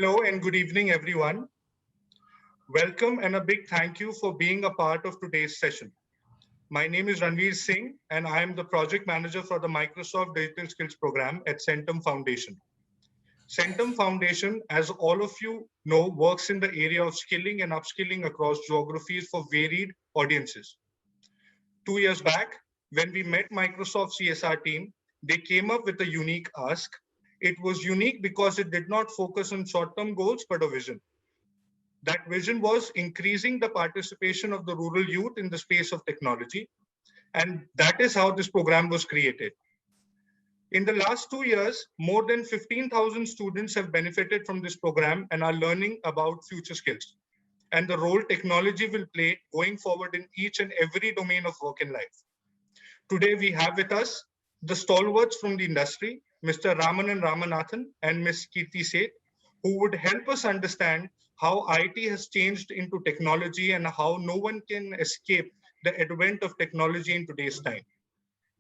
Hello and good evening, everyone. Welcome and a big thank you for being a part of today's session. My name is Ranveer Singh, and I am the project manager for the Microsoft Digital Skills Program at Centum Foundation. Centum Foundation, as all of you know, works in the area of skilling and upskilling across geographies for varied audiences. 2 years back, when we met Microsoft CSR team, they came up with a unique ask. It was unique because it did not focus on short-term goals, but a vision. That vision was increasing the participation of the rural youth in the space of technology. And that is how this program was created. In the last 2 years, more than 15,000 students have benefited from this program and are learning about future skills and the role technology will play going forward in each and every domain of work and life. Today, we have with us the stalwarts from the industry, Mr. Ramanan Ramanathan and Ms. Kirti Seth, who would help us understand how IT has changed into technology and how no one can escape the advent of technology in today's time.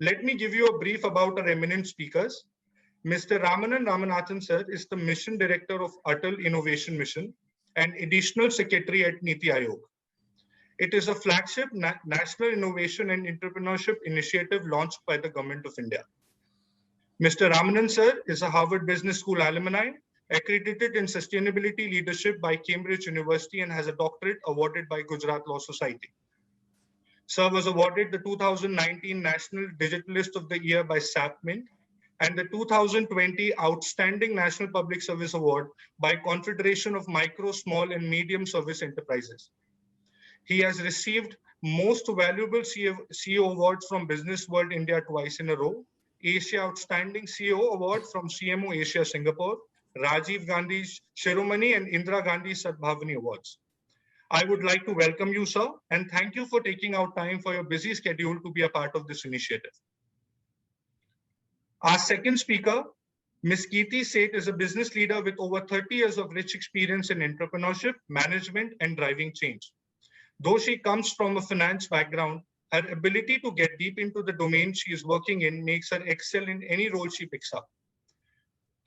Let me give you a brief about our eminent speakers. Mr. Ramanan Ramanathan sir is the Mission Director of Atal Innovation Mission and Additional Secretary at Niti Aayog. It is a flagship national innovation and entrepreneurship initiative launched by the Government of India. Mr. Ramanan sir is a Harvard Business School alumni, accredited in sustainability leadership by Cambridge University and has a doctorate awarded by Gujarat Law Society. Sir was awarded the 2019 National Digitalist of the Year by SAPMint and the 2020 Outstanding National Public Service Award by Confederation of Micro, Small and Medium Service Enterprises. He has received Most Valuable CEO Awards from Business World India twice in a row, Asia Outstanding CEO Award from CMO Asia Singapore, Rajiv Gandhi Shiromani and Indira Gandhi Sadbhavani Awards. I would like to welcome you, sir, and thank you for taking out time for your busy schedule to be a part of this initiative. Our second speaker, Ms. Kirti Seth, is a business leader with over 30 years of rich experience in entrepreneurship, management, and driving change. Though she comes from a finance background, her ability to get deep into the domain she is working in makes her excel in any role she picks up.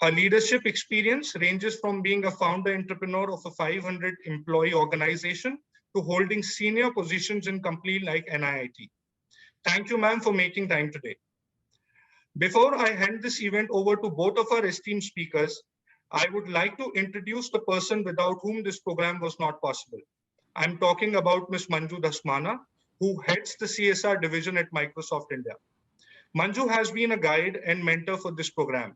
Her leadership experience ranges from being a founder entrepreneur of a 500 employee organization to holding senior positions in companies like NIIT. Thank you, ma'am, for making time today. Before I hand this event over to both of our esteemed speakers, I would like to introduce the person without whom this program was not possible. I'm talking about Ms. Manju Dasmana, who heads the CSR division at Microsoft India. Manju has been a guide and mentor for this program.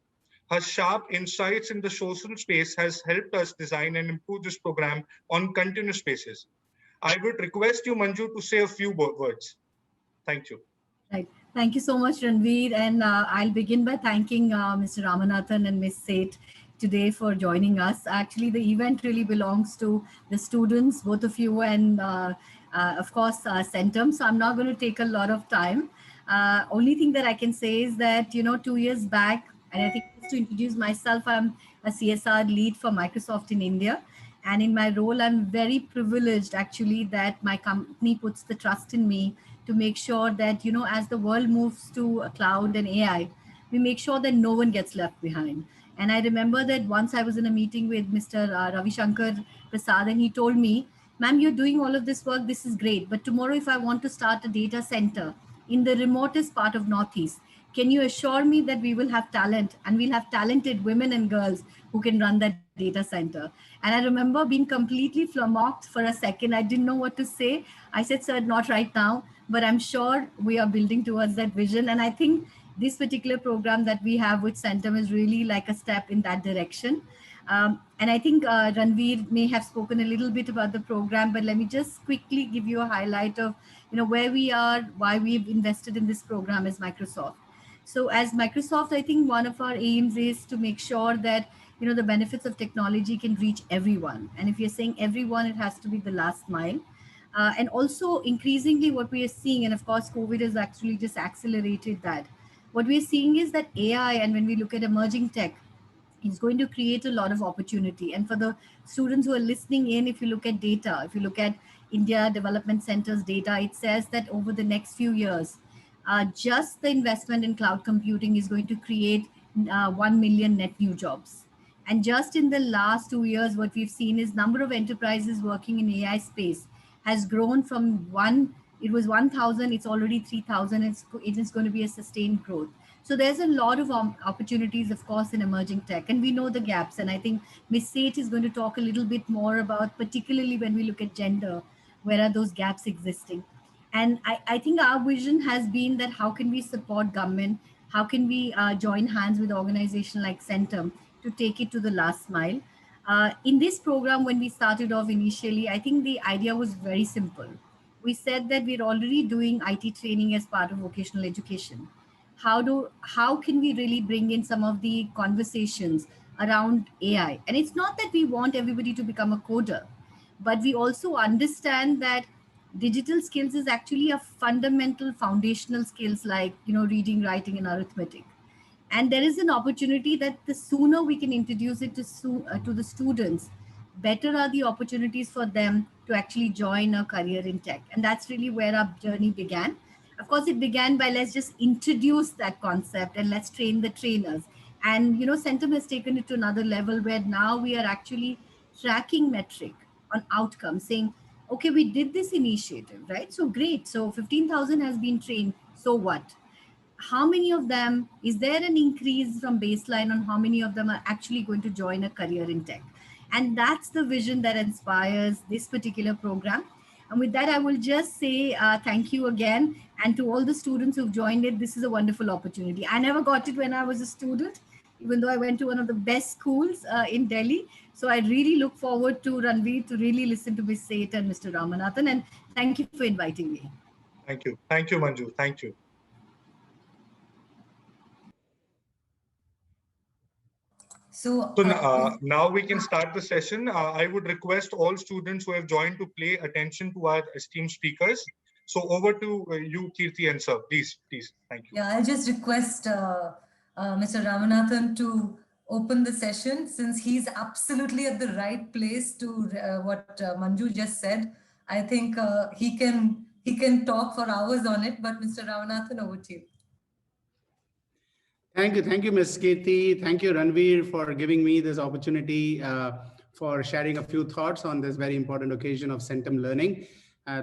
Her sharp insights in the social space has helped us design and improve this program on continuous basis. I would request you, Manju, to say a few words. Thank you. Right. Thank you so much, Ranveer. And I'll begin by thanking Mr. Ramanathan and Ms. Seth today for joining us. Actually, the event really belongs to the students, both of you, and of course, Centum. So I'm not going to take a lot of time. Only thing that I can say is that, 2 years back, and I think just to introduce myself, I'm a CSR lead for Microsoft in India. And in my role, I'm very privileged actually that my company puts the trust in me to make sure that, as the world moves to cloud and AI, we make sure that no one gets left behind. And I remember that once I was in a meeting with Mr. Ravi Shankar Prasad, and he told me, ma'am, you're doing all of this work. This is great. But tomorrow, if I want to start a data center in the remotest part of Northeast, can you assure me that we will have talent and we'll have talented women and girls who can run that data center? And I remember being completely flummoxed for a second. I didn't know what to say. I said, sir, not right now, but I'm sure we are building towards that vision. And I think this particular program that we have with Centum is really like a step in that direction. And I think Ranveer may have spoken a little bit about the program, but let me just quickly give you a highlight of where we are, why we've invested in this program as Microsoft. So as Microsoft, I think one of our aims is to make sure that the benefits of technology can reach everyone. And if you're saying everyone, it has to be the last mile. And also increasingly what we are seeing, and of course, COVID has actually just accelerated that. What we're seeing is that AI, and when we look at emerging tech, it's going to create a lot of opportunity. And for the students who are listening in, if you look at data, if you look at India Development Center's data, it says that over the next few years, just the investment in cloud computing is going to create 1 million net new jobs. And just in the last 2 years, what we've seen is number of enterprises working in AI space has grown from it was 1,000, it's already 3,000. It is going to be a sustained growth. So there's a lot of opportunities, of course, in emerging tech, and we know the gaps. And I think Ms. Seth is going to talk a little bit more about, particularly when we look at gender, where are those gaps existing. And I think our vision has been that how can we support government? How can we join hands with organization like Centum to take it to the last mile? In this program, when we started off initially, I think the idea was very simple. We said that we're already doing IT training as part of vocational education. How can we really bring in some of the conversations around AI? And it's not that we want everybody to become a coder, but we also understand that digital skills is actually a fundamental foundational skills like reading, writing, and arithmetic. And there is an opportunity that the sooner we can introduce it to the students, better are the opportunities for them to actually join a career in tech. And that's really where our journey began. Of course, it began by let's just introduce that concept and let's train the trainers. And Centum has taken it to another level where now we are actually tracking metric on outcomes, saying, okay, we did this initiative, right? So great. So 15,000 has been trained. So what? How many of them, is there an increase from baseline on how many of them are actually going to join a career in tech? And that's the vision that inspires this particular program. And with that, I will just say thank you again. And to all the students who've joined it, this is a wonderful opportunity. I never got it when I was a student, even though I went to one of the best schools in Delhi. So I really look forward to Ranveer to really listen to Ms. Seth and Mr. Ramanathan. And thank you for inviting me. Thank you. Thank you, Manju. Thank you. So now we can start the session. I would request all students who have joined to pay attention to our esteemed speakers. So over to you, Kirti and Sir. Please. Thank you. Yeah, I'll just request Mr. Ramanathan to open the session, since he's absolutely at the right place to what Manju just said. I think he can talk for hours on it, but Mr. Ramanathan, over to you. Thank you, Ms. Kirti. Thank you, Ranveer, for giving me this opportunity for sharing a few thoughts on this very important occasion of Centum Learning.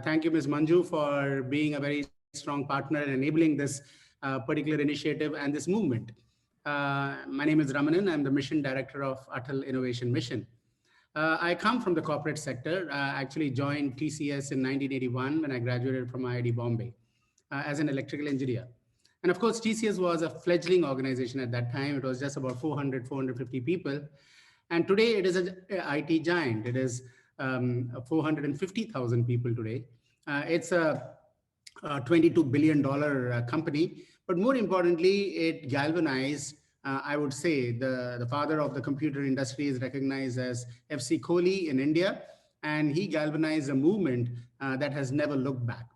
Thank you, Ms. Manju, for being a very strong partner and enabling this particular initiative and this movement. My name is Ramanan. I'm the Mission Director of Atal Innovation Mission. I come from the corporate sector. I actually joined TCS in 1981 when I graduated from IIT Bombay as an electrical engineer. And of course, TCS was a fledgling organization at that time. It was just about 450 people. And today it is an IT giant. It is 450,000 people today. It's a $22 billion company. But more importantly, it galvanized, I would say, the father of the computer industry is recognized as F.C. Kohli in India. And he galvanized a movement that has never looked back.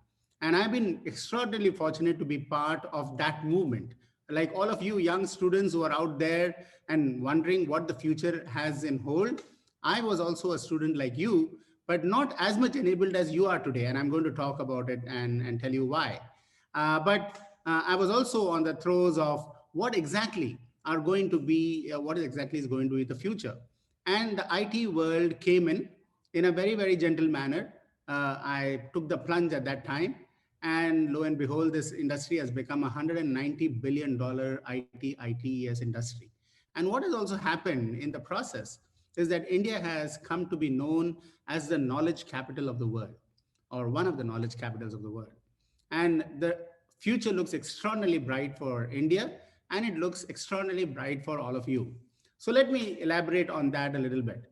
And I've been extraordinarily fortunate to be part of that movement. Like all of you young students who are out there and wondering what the future has in hold, I was also a student like you, but not as much enabled as you are today. And I'm going to talk about it and tell you why. But I was also on the throes of what exactly are going to be, what exactly is going to be the future. And the IT world came in a very, very gentle manner. I took the plunge at that time. And lo and behold, this industry has become a $190 billion ITES industry. And what has also happened in the process is that India has come to be known as the knowledge capital of the world, or one of the knowledge capitals of the world. And the future looks extraordinarily bright for India, and it looks extraordinarily bright for all of you. So let me elaborate on that a little bit.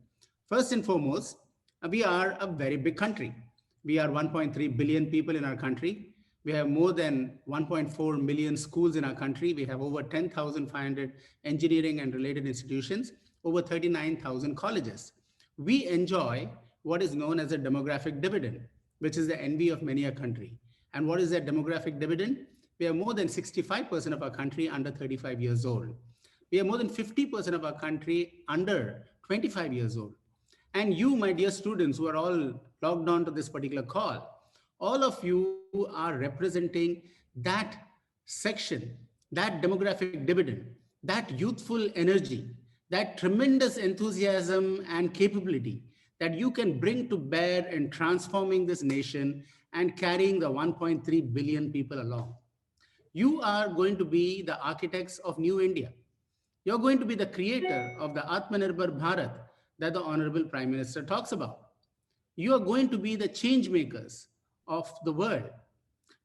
First and foremost, we are a very big country. We are 1.3 billion people in our country. We have more than 1.4 million schools in our country. We have over 10,500 engineering and related institutions, over 39,000 colleges. We enjoy what is known as a demographic dividend, which is the envy of many a country. And what is that demographic dividend? We have more than 65% of our country under 35 years old. We have more than 50% of our country under 25 years old. And you, my dear students who are all logged on to this particular call, all of you are representing that section, that demographic dividend, that youthful energy that tremendous enthusiasm and capability that you can bring to bear in transforming this nation and carrying the 1.3 billion people along. You are going to be the architects of New India. You're going to be the creator of the Atmanirbhar Bharat that the Honorable Prime Minister talks about. You are going to be the change makers of the world.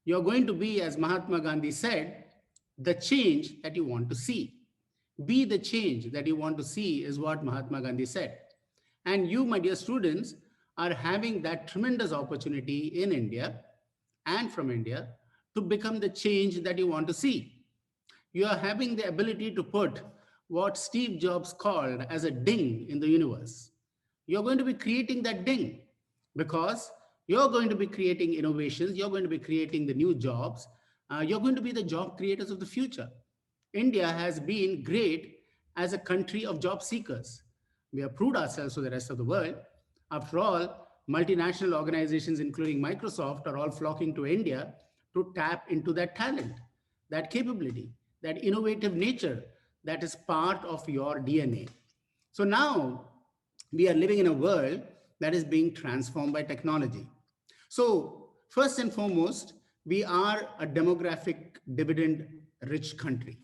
You're going to be, as Mahatma Gandhi said, the change that you want to see. Be the change that you want to see is what Mahatma Gandhi said. And you, my dear students, are having that tremendous opportunity in India and from India to become the change that you want to see. You are having the ability to put what Steve Jobs called as a ding in the universe. You're going to be creating that ding because you're going to be creating innovations. You're going to be creating the new jobs. You're going to be the job creators of the future. India has been great as a country of job seekers. We have proved ourselves to the rest of the world. After all, multinational organizations, including Microsoft, are all flocking to India to tap into that talent, that capability, that innovative nature that is part of your DNA. So now we are living in a world that is being transformed by technology. So first and foremost, we are a demographic dividend rich country,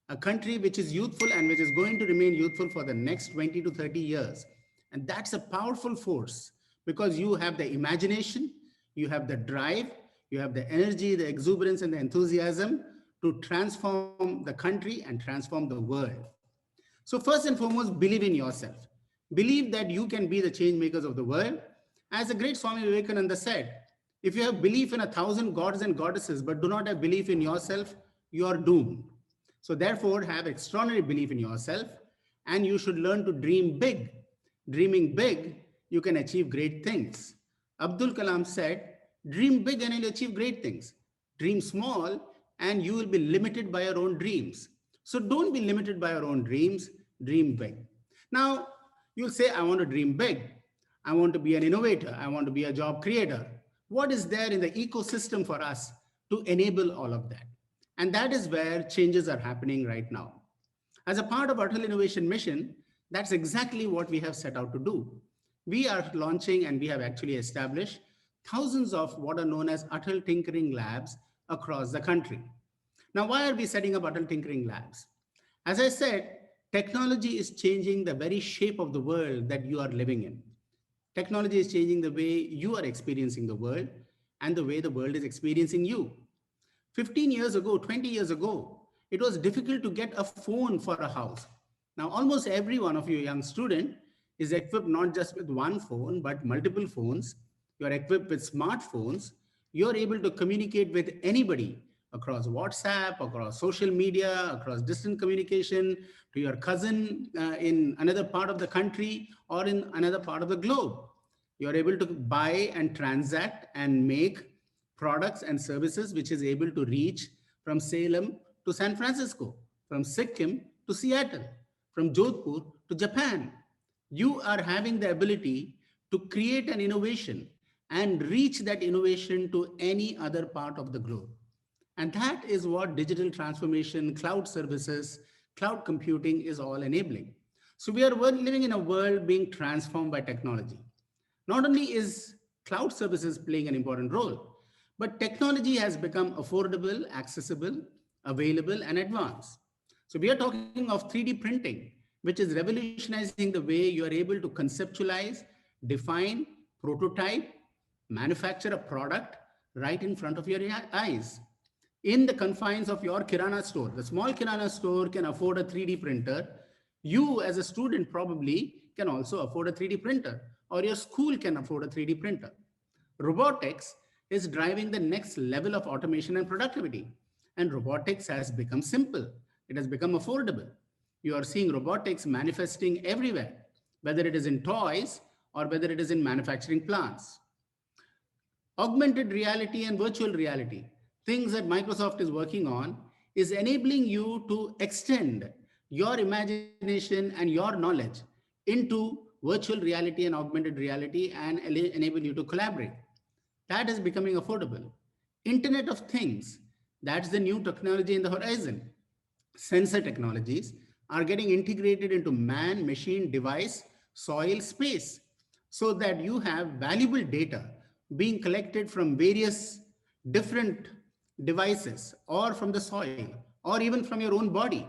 a country which is youthful and which is going to remain youthful for the next 20 to 30 years. And that's a powerful force because you have the imagination, you have the drive, you have the energy, the exuberance, and the enthusiasm to transform the country and transform the world. So first and foremost, believe in yourself. Believe that you can be the change makers of the world. As the great Swami Vivekananda said, if you have belief in 1,000 gods and goddesses, but do not have belief in yourself, you are doomed. So therefore, have extraordinary belief in yourself, and you should learn to dream big. Dreaming big, you can achieve great things. Abdul Kalam said, dream big and you'll achieve great things. Dream small and you will be limited by your own dreams. So don't be limited by your own dreams, dream big. Now, you'll say, I want to dream big. I want to be an innovator. I want to be a job creator. What is there in the ecosystem for us to enable all of that? And that is where changes are happening right now. As a part of Atal Innovation Mission, that's exactly what we have set out to do. We are launching and we have actually established thousands of what are known as Atal Tinkering Labs across the country. Now, why are we setting up Atal Tinkering Labs? As I said, technology is changing the very shape of the world that you are living in. Technology is changing the way you are experiencing the world and the way the world is experiencing you. 15 years ago, 20 years ago, it was difficult to get a phone for a house. Now, almost every one of you young student is equipped not just with one phone, but multiple phones. You're equipped with smartphones. You're able to communicate with anybody across WhatsApp, across social media, across distant communication, to your cousin in another part of the country or in another part of the globe. You're able to buy and transact and make products and services which is able to reach from Salem to San Francisco, from Sikkim to Seattle, from Jodhpur to Japan. You are having the ability to create an innovation and reach that innovation to any other part of the globe. And that is what digital transformation, cloud services, cloud computing is all enabling. So we are living in a world being transformed by technology. Not only is cloud services playing an important role, but technology has become affordable, accessible, available, and advanced. So we are talking of 3D printing, which is revolutionizing the way you are able to conceptualize, define, prototype, manufacture a product right in front of your eyes. In the confines of your Kirana store, the small Kirana store can afford a 3D printer. You as a student probably can also afford a 3D printer, or your school can afford a 3D printer. Robotics is driving the next level of automation and productivity. And robotics has become simple. It has become affordable. You are seeing robotics manifesting everywhere, whether it is in toys or whether it is in manufacturing plants. Augmented reality and virtual reality, things that Microsoft is working on, is enabling you to extend your imagination and your knowledge into virtual reality and augmented reality and enable you to collaborate. That is becoming affordable. Internet of Things, that's the new technology in the horizon. Sensor technologies are getting integrated into man, machine, device, soil, space, so that you have valuable data being collected from various different devices or from the soil or even from your own body.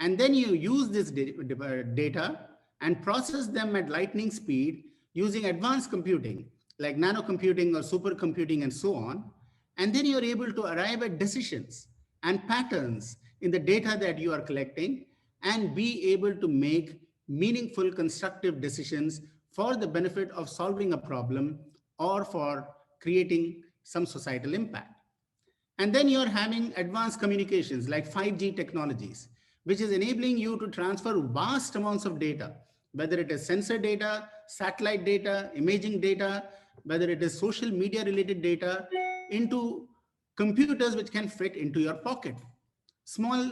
And then you use this data and process them at lightning speed using advanced computing like nanocomputing or supercomputing and so on. And then you're able to arrive at decisions and patterns in the data that you are collecting and be able to make meaningful, constructive decisions for the benefit of solving a problem or for creating some societal impact. And then you're having advanced communications like 5G technologies, which is enabling you to transfer vast amounts of data, whether it is sensor data, satellite data, imaging data, whether it is social media related data, into computers which can fit into your pocket. Small,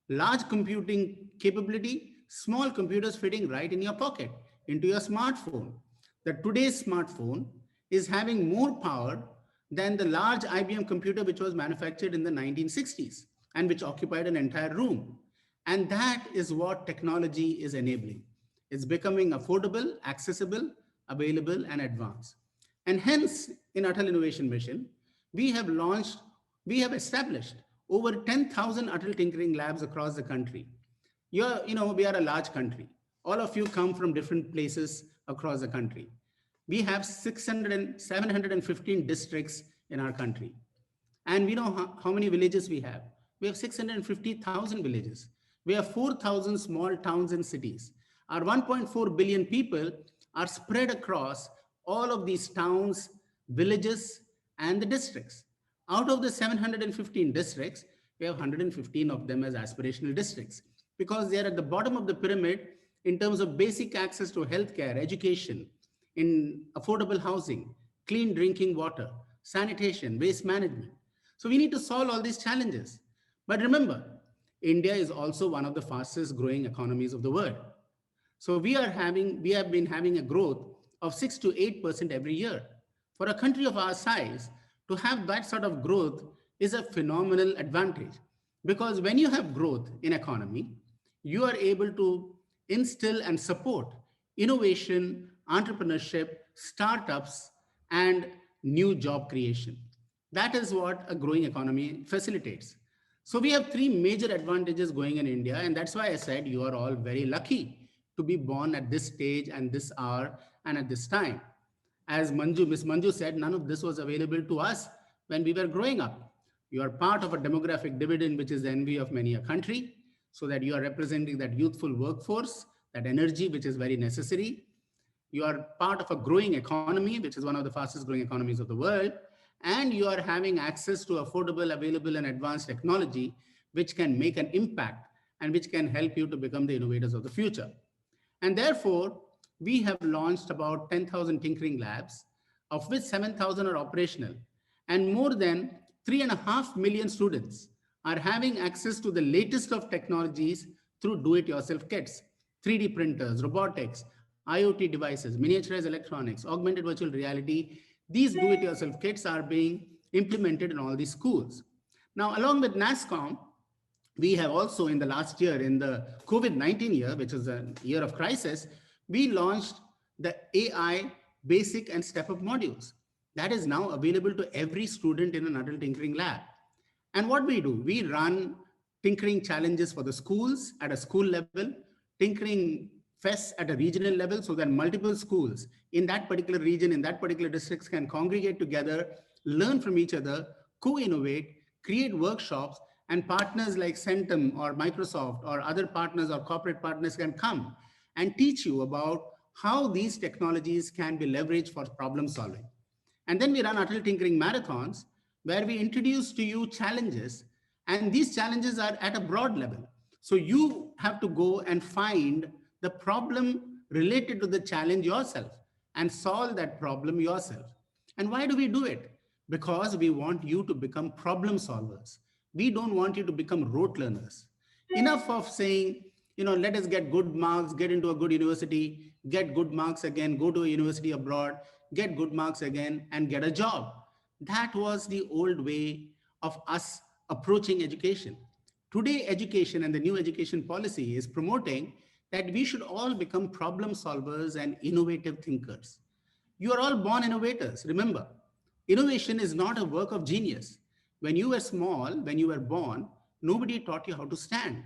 large computing capability, small computers fitting right in your pocket, into your smartphone. The today's smartphone is having more power than the large IBM computer which was manufactured in the 1960s and which occupied an entire room. And that is what technology is enabling. It's becoming affordable, accessible, available, and advanced. And hence, in Atal Innovation Mission, we have established over 10,000 Atal Tinkering Labs across the country. We are a large country. All of you come from different places across the country. We have 715 districts in our country. And we know how many villages we have. We have 650,000 villages. We have 4,000 small towns and cities. Our 1.4 billion people are spread across all of these towns, villages, and the districts. Out of the 715 districts, we have 115 of them as aspirational districts because they are at the bottom of the pyramid in terms of basic access to healthcare, education, in affordable housing, clean drinking water, sanitation, waste management. So we need to solve all these challenges. But remember, India is also one of the fastest growing economies of the world. So we have been having a growth of 6 to 8% every year. For a country of our size, to have that sort of growth is a phenomenal advantage. Because when you have growth in economy, you are able to instill and support innovation, entrepreneurship, startups, and new job creation. That is what a growing economy facilitates. So we have three major advantages going in India, and that's why I said you are all very lucky to be born at this stage and this hour and at this time. As Miss Manju said, none of this was available to us when we were growing up. You are part of a demographic dividend, which is the envy of many a country, so that you are representing that youthful workforce, that energy, which is very necessary. You are part of a growing economy, which is one of the fastest growing economies of the world. And you are having access to affordable, available, and advanced technology, which can make an impact and which can help you to become the innovators of the future. And therefore, we have launched about 10,000 tinkering labs, of which 7,000 are operational. And more than 3.5 million students are having access to the latest of technologies through do-it-yourself kits, 3D printers, robotics, IoT devices, miniaturized electronics, augmented virtual reality. These do-it-yourself kits are being implemented in all these schools. Now, along with NASSCOM, we have also in the last year, in the COVID-19 year, which is a year of crisis, we launched the AI basic and step-up modules. That is now available to every student in an Atal Tinkering Lab. And what we do, we run tinkering challenges for the schools at a school level, tinkering fests at a regional level, so that multiple schools in that particular region, in that particular districts can congregate together, learn from each other, co-innovate, create workshops, and partners like Centum or Microsoft or other partners or corporate partners can come and teach you about how these technologies can be leveraged for problem solving. And then we run Atal Tinkering Marathons, where we introduce to you challenges, and these challenges are at a broad level. So you have to go and find the problem related to the challenge yourself and solve that problem yourself. And why do we do it? Because we want you to become problem solvers. We don't want you to become rote learners. Enough of saying, let us get good marks, get into a good university, get good marks again, go to a university abroad, get good marks again, and get a job. That was the old way of us approaching education. Today, education and the new education policy is promoting that we should all become problem solvers and innovative thinkers. You are all born innovators. Remember, innovation is not a work of genius. When you were small, when you were born, nobody taught you how to stand.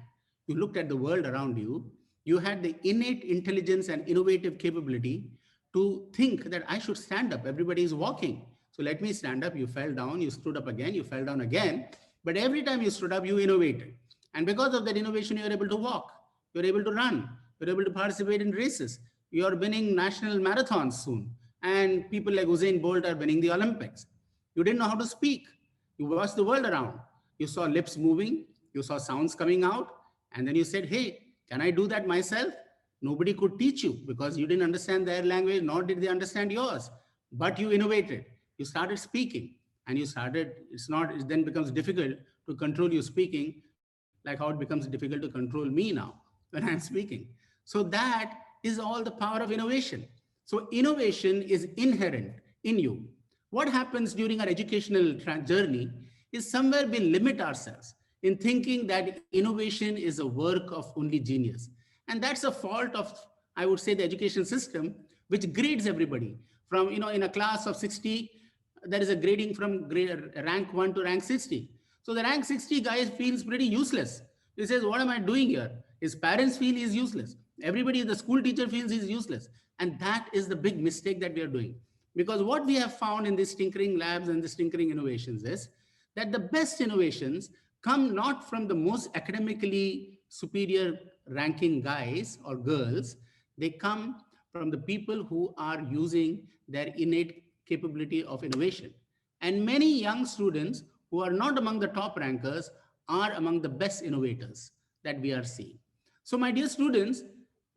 You looked at the world around you. You had the innate intelligence and innovative capability to think that I should stand up. Everybody is walking. So let me stand up. You fell down, you stood up again, you fell down again. But every time you stood up, you innovated. And because of that innovation, you are able to walk, you're able to run, you're able to participate in races. You're winning national marathons soon. And people like Usain Bolt are winning the Olympics. You didn't know how to speak. You watched the world around. You saw lips moving, you saw sounds coming out, and then you said, hey, can I do that myself? Nobody could teach you because you didn't understand their language, nor did they understand yours. But you innovated. You started speaking, and you started, it then becomes difficult to control you speaking, like how it becomes difficult to control me now when I'm speaking. So that is all the power of innovation. So innovation is inherent in you. What happens during our educational journey is somewhere we limit ourselves in thinking that innovation is a work of only genius. And that's a fault of, I would say, the education system, which grades everybody from, in a class of 60, there is a grading from rank 1 to rank 60. So the rank 60 guy feels pretty useless. He says, what am I doing here? His parents feel he's useless. Everybody, the school teacher feels he's useless. And that is the big mistake that we are doing. Because what we have found in these tinkering labs and these tinkering innovations is that the best innovations come not from the most academically superior ranking guys or girls. They come from the people who are using their innate capability of innovation. And many young students who are not among the top rankers are among the best innovators that we are seeing. So my dear students,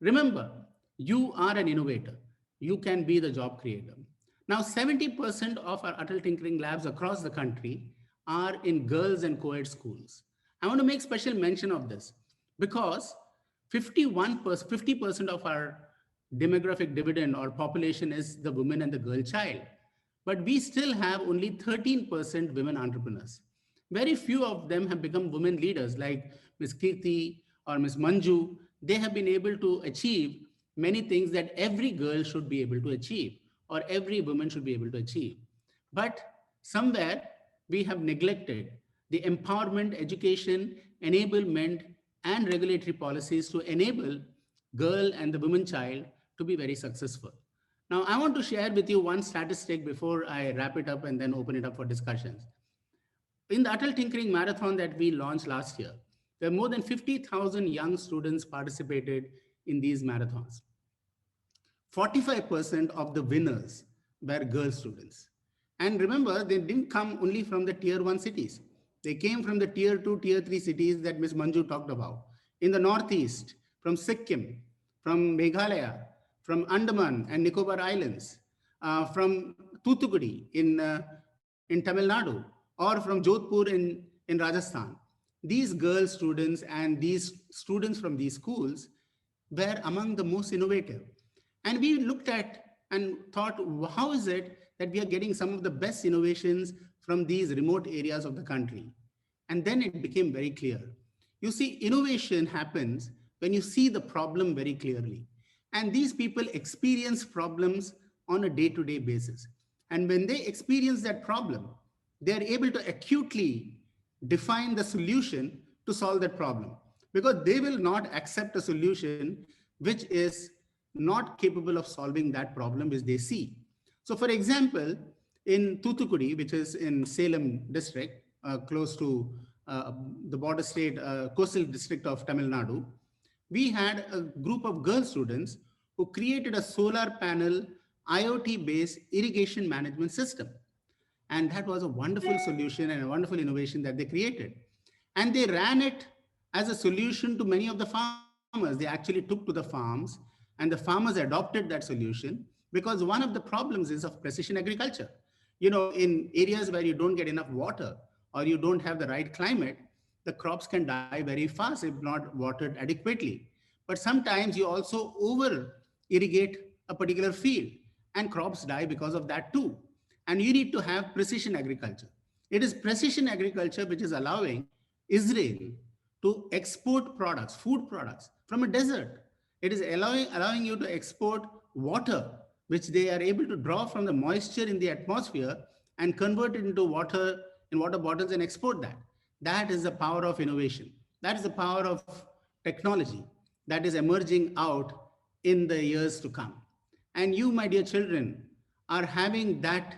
remember, you are an innovator. You can be the job creator. Now, 70% of our Atal Tinkering Labs across the country are in girls and co-ed schools. I want to make special mention of this because 50% of our demographic dividend or population is the woman and the girl child. But we still have only 13% women entrepreneurs. Very few of them have become women leaders like Ms. Kirti or Ms. Manju. They have been able to achieve many things that every girl should be able to achieve or every woman should be able to achieve. But somewhere we have neglected the empowerment, education, enablement, and regulatory policies to enable girl and the woman child to be very successful. Now, I want to share with you one statistic before I wrap it up and then open it up for discussions. In the Atal Tinkering Marathon that we launched last year, there were more than 50,000 young students participated in these marathons. 45% of the winners were girl students. And remember, they didn't come only from the tier 1 cities. They came from the tier 2, tier 3 cities that Ms. Manju talked about. In the Northeast, from Sikkim, from Meghalaya, from Andaman and Nicobar Islands, from Thoothukudi in Tamil Nadu, or from Jodhpur in Rajasthan. These girl students and these students from these schools were among the most innovative. And we looked at and thought, how is it that we are getting some of the best innovations from these remote areas of the country? And then it became very clear. You see, innovation happens when you see the problem very clearly. And these people experience problems on a day-to-day basis. And when they experience that problem, they are able to acutely define the solution to solve that problem, because they will not accept a solution which is not capable of solving that problem which they see. So for example, in Thoothukudi, which is in Salem district, close to the border state, coastal district of Tamil Nadu, we had a group of girl students who created a solar panel IoT-based irrigation management system. And that was a wonderful solution and a wonderful innovation that they created. And they ran it as a solution to many of the farmers. They actually took to the farms and the farmers adopted that solution, because one of the problems is of precision agriculture. You know, in areas where you don't get enough water or you don't have the right climate, the crops can die very fast if not watered adequately. But sometimes you also over irrigate a particular field and crops die because of that too. And you need to have precision agriculture. It is precision agriculture which is allowing Israel to export products, food products from a desert. It is allowing you to export water, which they are able to draw from the moisture in the atmosphere and convert it into water in water bottles and export that. That is the power of innovation. That is the power of technology that is emerging out in the years to come. And you, my dear children, are having that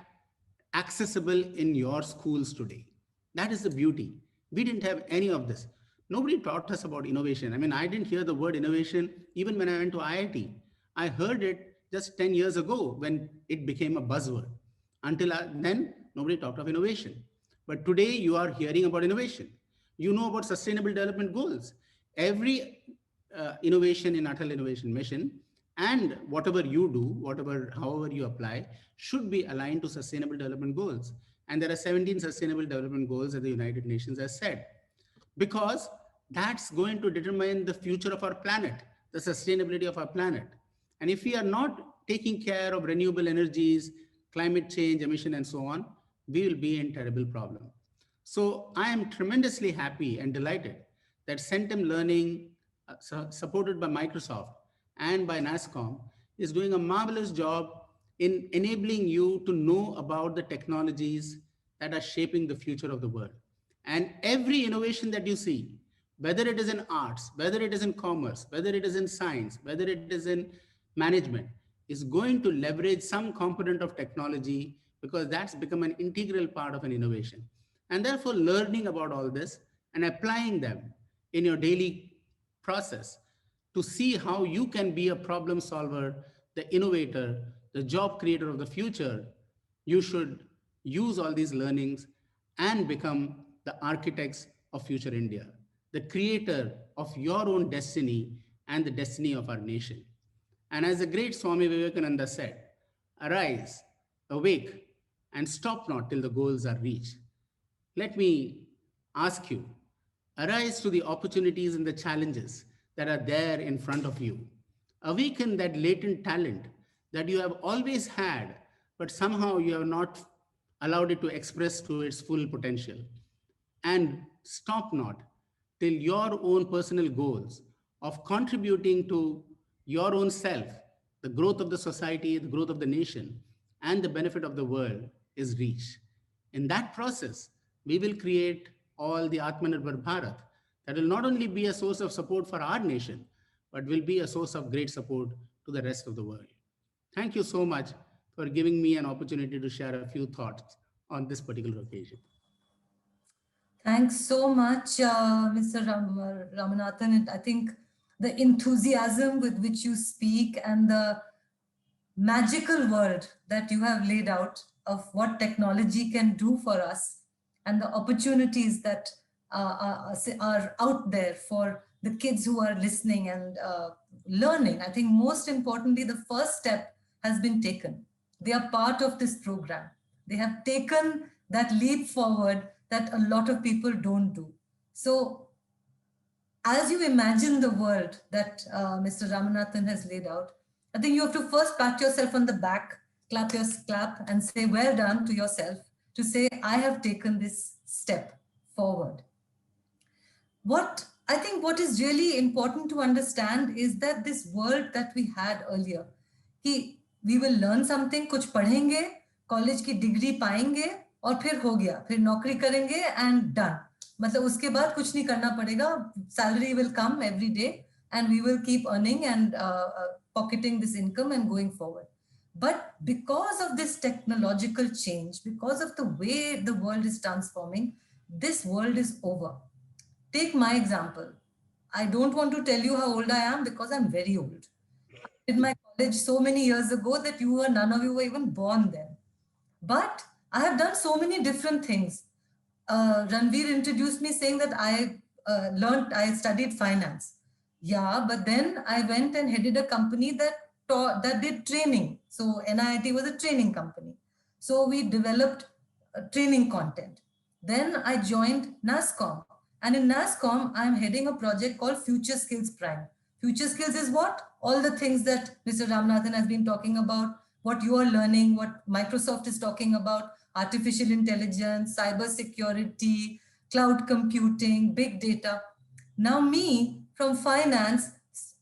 accessible in your schools today. That is the beauty. We didn't have any of this. Nobody taught us about innovation. I mean, I didn't hear the word innovation even when I went to IIT. I heard it just 10 years ago when it became a buzzword. Until then, nobody talked of innovation. But today you are hearing about innovation. You know about sustainable development goals. Every innovation in Atal Innovation Mission and whatever you do, however you apply, should be aligned to sustainable development goals. And there are 17 sustainable development goals that the United Nations has set, because that's going to determine the future of our planet, the sustainability of our planet. And if we are not taking care of renewable energies, climate change, emission, and so on, we will be in terrible problem. So I am tremendously happy and delighted that Centum Learning, supported by Microsoft and by NASSCOM, is doing a marvelous job in enabling you to know about the technologies that are shaping the future of the world. And every innovation that you see, whether it is in arts, whether it is in commerce, whether it is in science, whether it is in management, is going to leverage some component of technology, because that's become an integral part of an innovation. And therefore, learning about all this and applying them in your daily process to see how you can be a problem solver, the innovator, the job creator of the future, you should use all these learnings and become the architects of future India, the creator of your own destiny and the destiny of our nation. And as the great Swami Vivekananda said, arise, awake, and stop not till the goals are reached. Let me ask you, arise to the opportunities and the challenges that are there in front of you. Awaken that latent talent that you have always had, but somehow you have not allowed it to express to its full potential. And stop not till your own personal goals of contributing to your own self, the growth of the society, the growth of the nation, and the benefit of the world is reached. In that process, we will create all the Atmanirbhar Bharat that will not only be a source of support for our nation, but will be a source of great support to the rest of the world. Thank you so much for giving me an opportunity to share a few thoughts on this particular occasion. Thanks so much, Mr. Ramanathan. I think the enthusiasm with which you speak and the magical world that you have laid out of what technology can do for us and the opportunities that are out there for the kids who are listening and learning. I think most importantly, the first step has been taken. They are part of this program. They have taken that leap forward that a lot of people don't do. So as you imagine the world that Mr. Ramanathan has laid out, I think you have to first pat yourself on the back, clap and say, well done to yourself, to say, I have taken this step forward. What I think what is really important to understand is that this world that we had earlier, we will learn something, कुछ पढ़ेंगे, college की degree पाएंगे और फिर हो गया, फिर नौकरी करेंगे and done. मतलब उसके बाद कुछ नहीं करना पड़ेगा, salary will come every day and we will keep earning and pocketing this income and going forward. But because of this technological change, because of the way the world is transforming, this world is over. Take my example. I don't want to tell you how old I am because I'm very old. I did my college so many years ago that none of you were even born then. But I have done so many different things. Ranveer introduced me saying that I studied finance. Yeah, but then I went and headed a company that did training. So NIIT was a training company. So we developed training content. Then I joined NASSCOM. And in NASSCOM, I'm heading a project called Future Skills Prime. Future Skills is what? All the things that Mr. Ramanathan has been talking about, what you are learning, what Microsoft is talking about, artificial intelligence, cyber security, cloud computing, big data. Now me from finance,